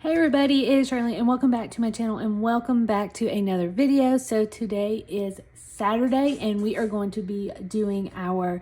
Hey everybody, it is Charlie and welcome back to my channel and welcome back to another video. So today is Saturday and we are going to be doing our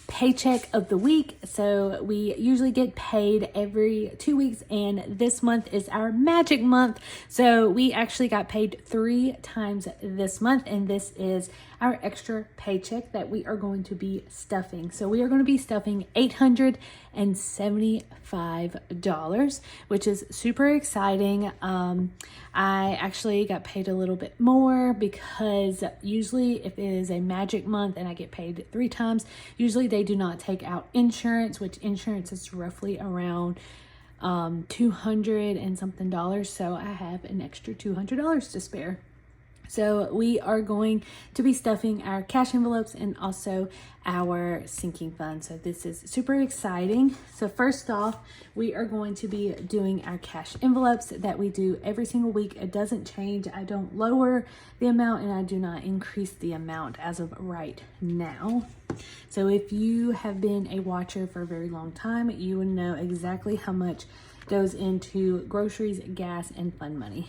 paycheck of the week. So we usually get paid every 2 weeks and this month is our magic month. So we actually got paid 3 times this month and this is our extra paycheck that we are going to be stuffing. So we are going to be stuffing $875, which is super exciting. I actually got paid a little bit more because usually if it is a magic month and I get paid 3 times, usually they do not take out insurance, which insurance is roughly around $200 and something. So I have an extra $200 to spare. So we are going to be stuffing our cash envelopes and also our sinking fund. So this is super exciting. So first off, we are going to be doing our cash envelopes that we do every single week. It doesn't change. I don't lower the amount and I do not increase the amount as of right now. So if you have been a watcher for a very long time, you would know exactly how much goes into groceries, gas, and fund money.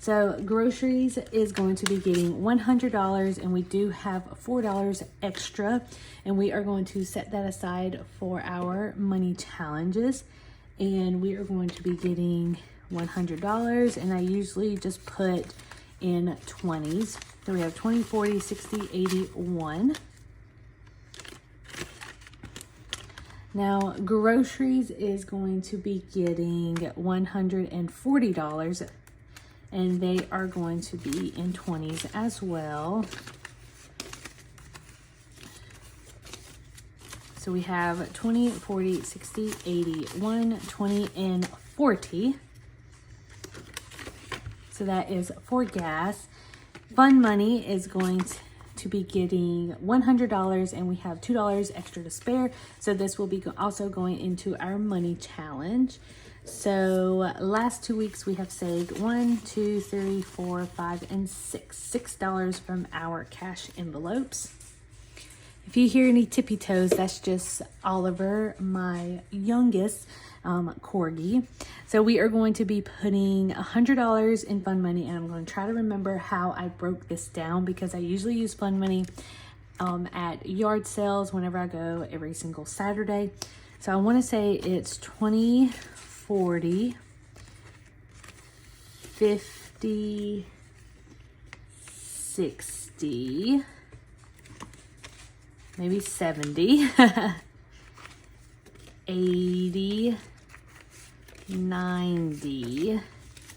So groceries is going to be getting $100 and we do have $4 extra and we are going to set that aside for our money challenges and we are going to be getting $100 and I usually just put in 20s. So we have 20, 40, 60, 80, 1. Now groceries is going to be getting $140 and they are going to be in 20s as well. So we have 20, 40, 60, 80, 1, 20, and 40. So that is for gas. Fund money is going to be getting $100 and we have $2 extra to spare. So this will be also going into our money challenge. So last 2 weeks we have saved 1, 2, 3, 4, 5, and $6 from our cash envelopes. If you hear any tippy toes, that's just Oliver, my youngest corgi. So we are going to be putting $100 in fund money and I'm going to try to remember how I broke this down because I usually use fund money at yard sales whenever I go every single Saturday. So I want to say it's 20, 40, 50, 60, maybe 70, 80, 90,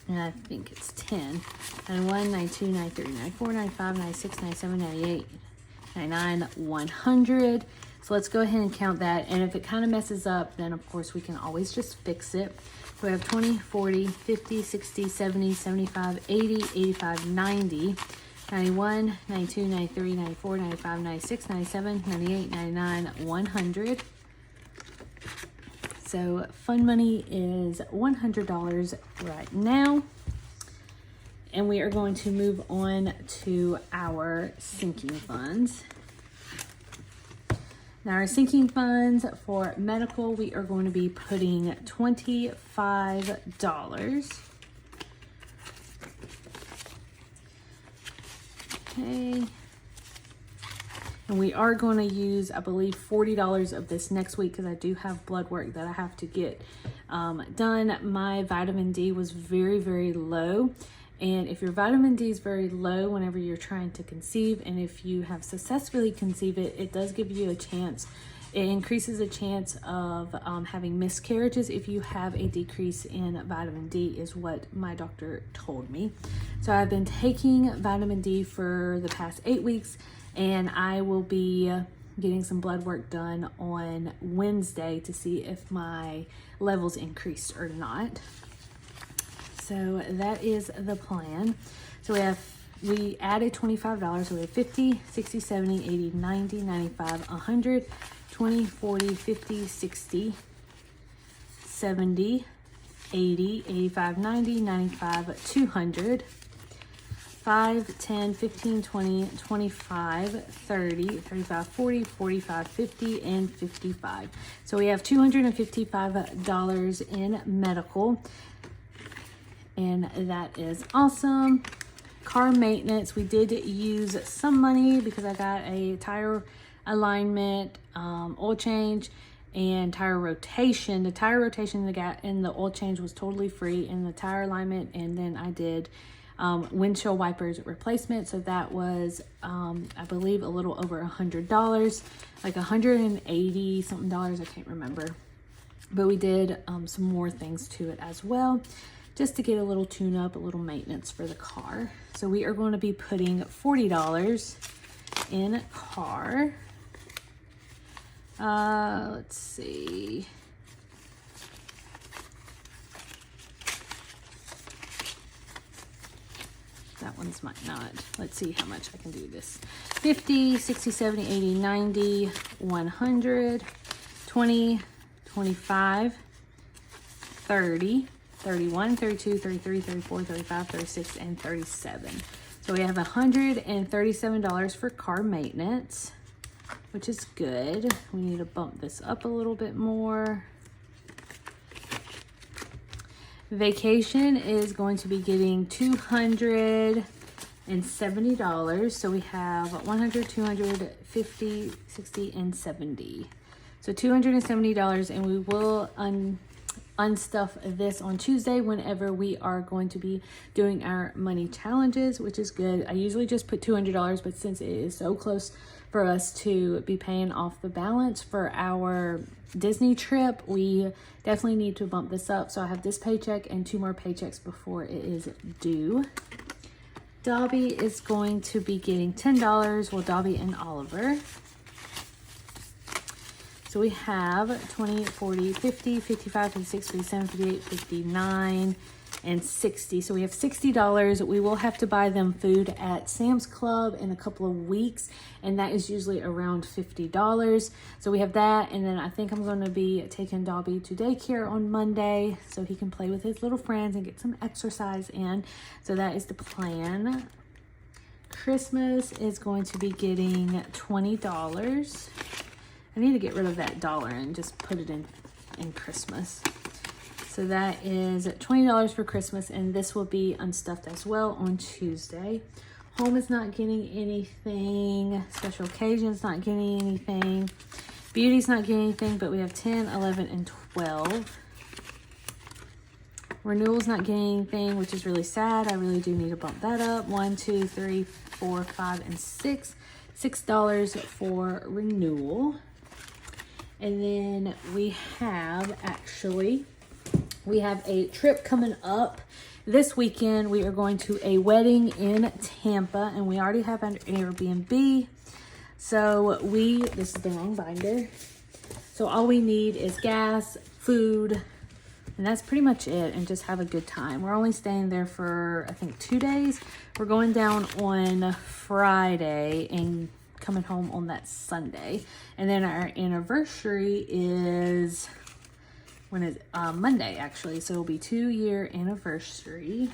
and I think it's 10, 91, 92, 93, 94, 95, 96, 97, 98, 99, 100. So let's go ahead and count that. And if it kind of messes up, then of course we can always just fix it. So we have 20, 40, 50, 60, 70, 75, 80, 85, 90, 91, 92, 93, 94, 95, 96, 97, 98, 99, 100. So fund money is $100 right now. And we are going to move on to our sinking funds. Now our sinking funds for medical, we are going to be putting $25. Okay. And we are going to use, I believe, $40 of this next week because I do have blood work that I have to get done. My vitamin D was very, very low. And if your vitamin D is very low whenever you're trying to conceive, and if you have successfully conceived it, it does give you a chance. It increases the chance of having miscarriages if you have a decrease in vitamin D is what my doctor told me. So I've been taking vitamin D for the past 8 weeks and I will be getting some blood work done on Wednesday to see if my levels increased or not. So that is the plan. So we added $25. So we have 50, 60, 70, 80, 90, 95, 100, 20, 40, 50, 60, 70, 80, 85, 90, 95, 200, 5, 10, 15, 20, 25, 30, 35, 40, 45, 50, and 55. So we have $255 in medical. and that is awesome. Car maintenance, we did use some money because I got a tire alignment, oil change, and tire rotation. The tire rotation and the oil change was totally free, and the tire alignment, and then I did windshield wipers replacement. So that was, I believe, a little over $100, like $180 something dollars. I can't remember, but we did some more things to it as well, just to get a little tune up, a little maintenance for the car. So we are going to be putting $40 in car. Let's see. That one's might not. Let's see how much I can do this. 50, 60, 70, 80, 90, 100, 20, 25, 30, 31, 32, 33, 34, 35, 36, and 37. So we have $137 for car maintenance, which is good. We need to bump this up a little bit more. Vacation is going to be getting $270. So we have 100, 200, 50, 60, and 70. So $270, and we will unstuff this on Tuesday whenever we are going to be doing our money challenges, which is good. I usually just put $200, but since it is so close for us to be paying off the balance for our Disney trip, we definitely need to bump this up. So I have this paycheck and 2 more paychecks before it is due. Dobby is going to be getting $10. Well, Dobby and Oliver. So we have 20, 40, 50, 55, 56, 57, 58, 59, and 60. So we have $60. We will have to buy them food at Sam's Club in a couple of weeks, and that is usually around $50. So we have that, and then I think I'm going to be taking Dobby to daycare on Monday so he can play with his little friends and get some exercise in. So that is the plan. Christmas is going to be getting $20. I need to get rid of that dollar and just put it in Christmas. So that is $20 for Christmas, and this will be unstuffed as well on Tuesday. Home is not getting anything. Special occasions not getting anything. Beauty's not getting anything, but we have 10, 11, and 12. Renewal's not getting anything, which is really sad. I really do need to bump that up. 1, 2, 3, 4, 5, and 6. $6 for renewal. And then we have a trip coming up this weekend. We are going to a wedding in Tampa, and we already have an Airbnb. So this is the wrong binder. So all we need is gas, food, and that's pretty much it, and just have a good time. We're only staying there for, I think, 2 days. We're going down on Friday and coming home on that Sunday. And then our anniversary is, when is Monday actually, so it'll be 2-year anniversary,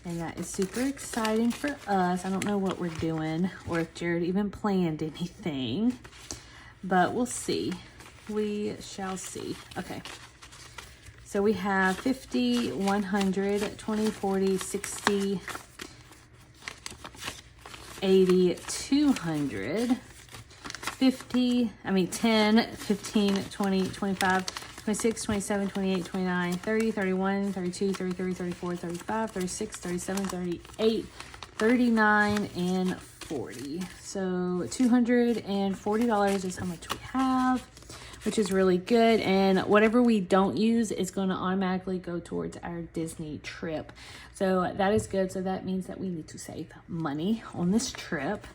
and that is super exciting for us. I don't know what we're doing or if Jared even planned anything, but we'll see. We shall see. Okay, so we have 50, 100, 20, 40, 60, 80, 200, 10, 15, 20, 25, 26, 27, 28, 29, 30, 31, 32, 33, 34, 35, 36, 37, 38, 39, and 40. So $240 is how much we have, which is really good. And whatever we don't use is going to automatically go towards our Disney trip. So that is good. So that means that we need to save money on this trip,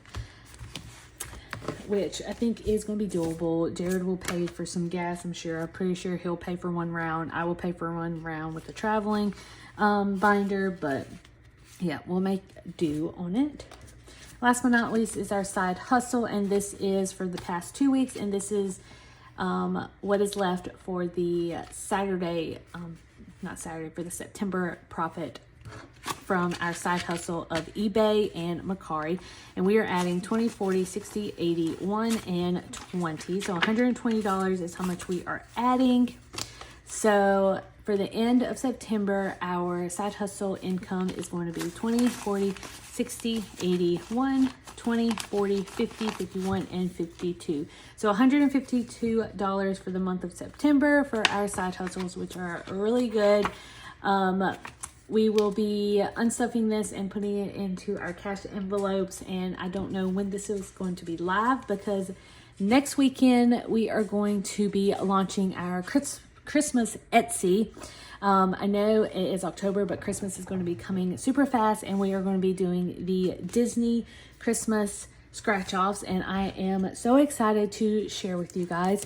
which I think is going to be doable. Jared will pay for some gas, I'm sure. I'm pretty sure he'll pay for 1 round. I will pay for 1 round with the traveling binder, but yeah, we'll make do on it. Last but not least is our side hustle, and this is for the past 2 weeks, and this is what is left for the for the September profit from our side hustle of eBay and Macari. And we are adding 20, 40, 60, 80, 1, and 20. So $120 is how much we are adding. So for the end of September, our side hustle income is going to be 20, 40, 60, 80, 1, 20, 40, 50, 51, and 52. So $152 for the month of September for our side hustles, which are really good. We will be unstuffing this and putting it into our cash envelopes, and I don't know when this is going to be live because next weekend we are going to be launching our Christmas Etsy. I know it is October, but Christmas is going to be coming super fast, and we are going to be doing the Disney Christmas scratch offs, and I am so excited to share with you guys.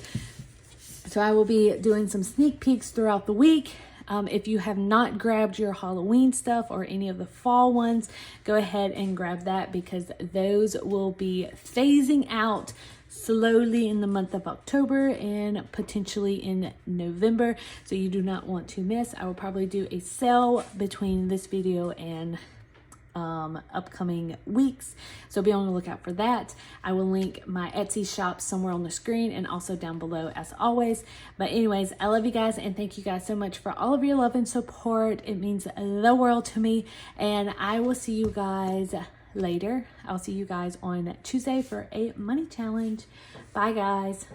So I will be doing some sneak peeks throughout the week. If you have not grabbed your Halloween stuff or any of the fall ones, go ahead and grab that because those will be phasing out slowly in the month of October and potentially in November. So you do not want to miss. I will probably do a sale between this video and upcoming weeks, so be on the lookout for that. I will link my Etsy shop somewhere on the screen and also down below as always. But anyways, I love you guys and thank you guys so much for all of your love and support. It means the world to me, and I will see you guys later. I'll see you guys on Tuesday for a money challenge. Bye guys.